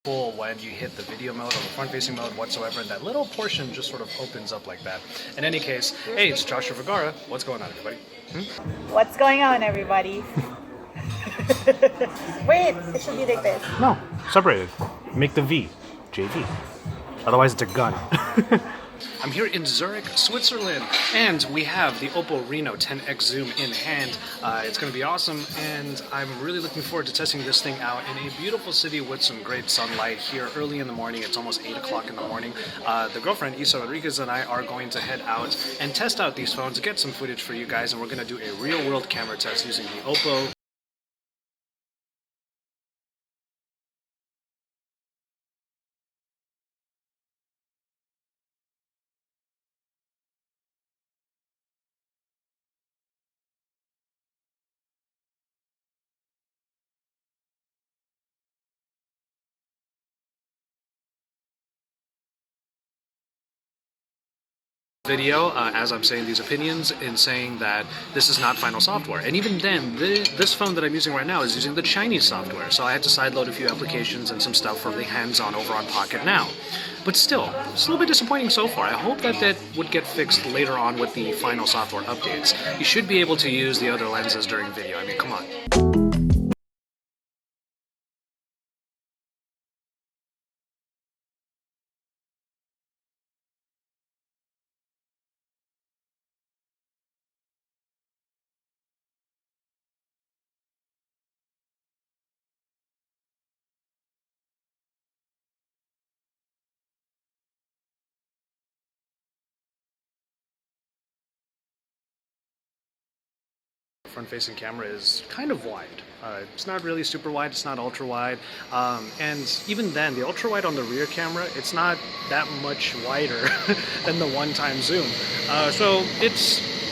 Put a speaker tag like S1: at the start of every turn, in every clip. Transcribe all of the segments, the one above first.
S1: cool when you hit the video mode or the front-facing mode whatsoever, and that little portion just sort of opens up like that. In any case, hey, it's Joshua Vergara. What's going on, everybody?
S2: What's going on, everybody? Wait, it should be like this.
S1: No, separated. Make the V, JV. Otherwise, it's a gun. I'm here in Zurich, Switzerland, and we have the Oppo Reno 10x Zoom in hand. It's going to be awesome, and I'm really looking forward to testing this thing out in a beautiful city with some great sunlight here early in the morning. It's almost 8 o'clock in the morning. The girlfriend, Isa Rodriguez, and I are going to head out and test out these phones, get some footage for you guys, and we're going to do a real-world camera test using the Oppo video as I'm saying these opinions and saying that this is not final software. And even then, this phone that I'm using right now is using the Chinese software, so I had to sideload a few applications and some stuff for the hands-on over on Pocket Now. But still, it's a little bit disappointing so far. I hope that that would get fixed later on with the final software updates. You should be able to use the other lenses during video. I mean, come on. Front-facing camera is kind of wide. It's not really super wide, it's not ultra wide, and even then, the ultra wide on the rear camera, it's not that much wider than the one-time zoom. So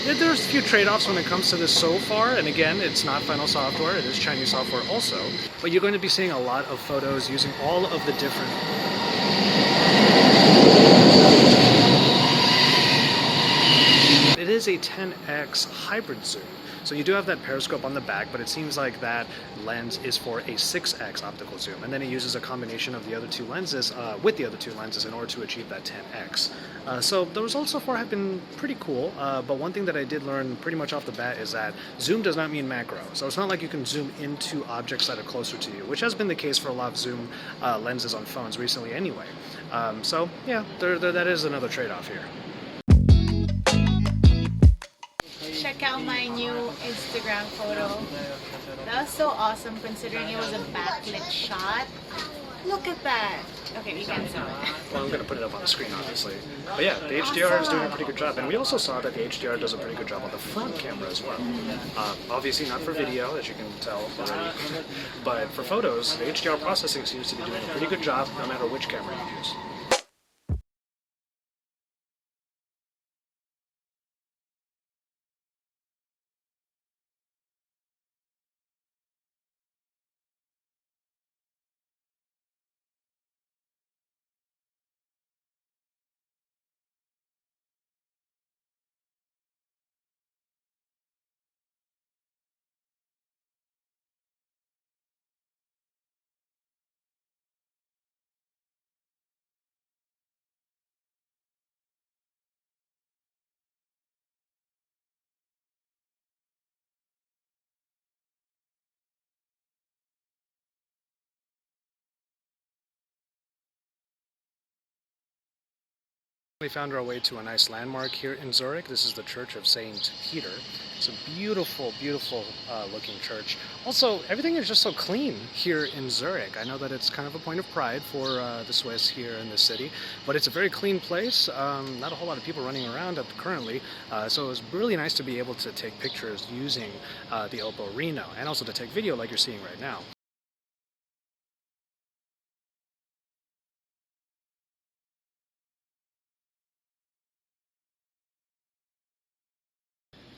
S1: there's a few trade-offs when it comes to this so far, and again, it's not final software, it is Chinese software also, but you're going to be seeing a lot of photos using all of the different It is a 10x hybrid zoom. So you do have that periscope on the back, but it seems like that lens is for a 6x optical zoom. And then it uses a combination of the other two lenses, with the other two lenses in order to achieve that 10x. So the results so far have been pretty cool, but one thing that I did learn pretty much off the bat is that zoom does not mean macro. So it's not like you can zoom into objects that are closer to you, which has been the case for a lot of zoom lenses on phones recently anyway. So yeah, that is another trade-off here.
S2: Check out my new Instagram photo. That was so awesome considering it was a backlit shot. Look at that. Okay, you can't see it.
S1: Well, I'm going to put it up on the screen, obviously. But yeah, the HDR is doing a pretty good job. And we also saw that the HDR does a pretty good job on the front camera as well. Obviously not for video, as you can tell already. But for photos, the HDR processing seems to be doing a pretty good job no matter which camera you use. We found our way to a nice landmark here in Zurich. This is the Church of St. Peter. It's a beautiful, beautiful looking church. Also, everything is just so clean here in Zurich. I know that it's kind of a point of pride for the Swiss here in this city, but it's a very clean place. Not a whole lot of people running around currently, so it was really nice to be able to take pictures using the Oppo Reno, and also to take video like you're seeing right now.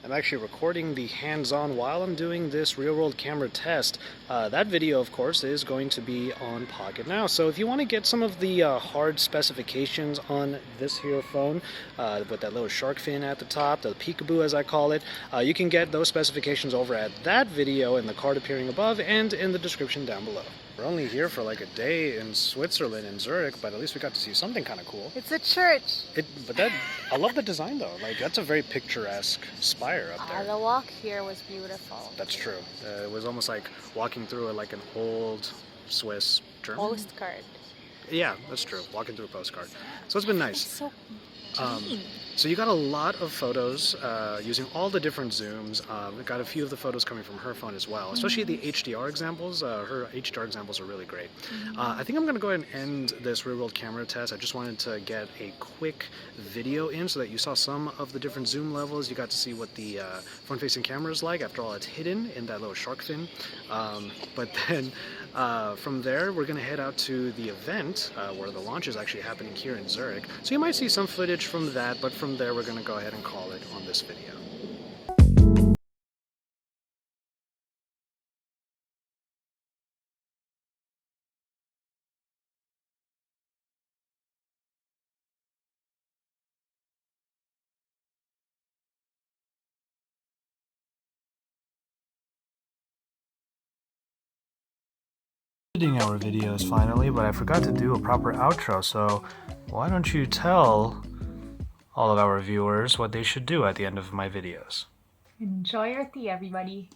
S1: I'm actually recording the hands-on while I'm doing this real-world camera test. That video, of course, is going to be on Pocket Now. So if you want to get some of the hard specifications on this here phone, with that little shark fin at the top, the peekaboo as I call it, you can get those specifications over at that video in the card appearing above and in the description down below. We're only here for like a day in Switzerland, in Zurich, but at least we got to see something kind of cool.
S2: It's a church.
S1: I love the design though. Like that's a very picturesque spire up there.
S2: The walk here was beautiful.
S1: That's true. It was almost like walking through like an old Swiss German
S2: Postcard.
S1: Yeah, that's true. Walking through a postcard. So it's been nice.
S2: It's so clean.
S1: So you got a lot of photos using all the different zooms. We got a few of the photos coming from her phone as well, especially the HDR examples. Her HDR examples are really great. I think I'm going to go ahead and end this real-world camera test. I just wanted to get a quick video in so that you saw some of the different zoom levels. You got to see what the front-facing camera is like. After all, it's hidden in that little shark fin. But then from there, we're going to head out to the event where the launch is actually happening here in Zurich. So you might see some footage from that, but from there, we're going to go ahead and call it on this video. Editing our videos finally, but I forgot to do a proper outro, so why don't you tell all of our viewers what they should do at the end of my videos?
S2: Enjoy your tea, everybody.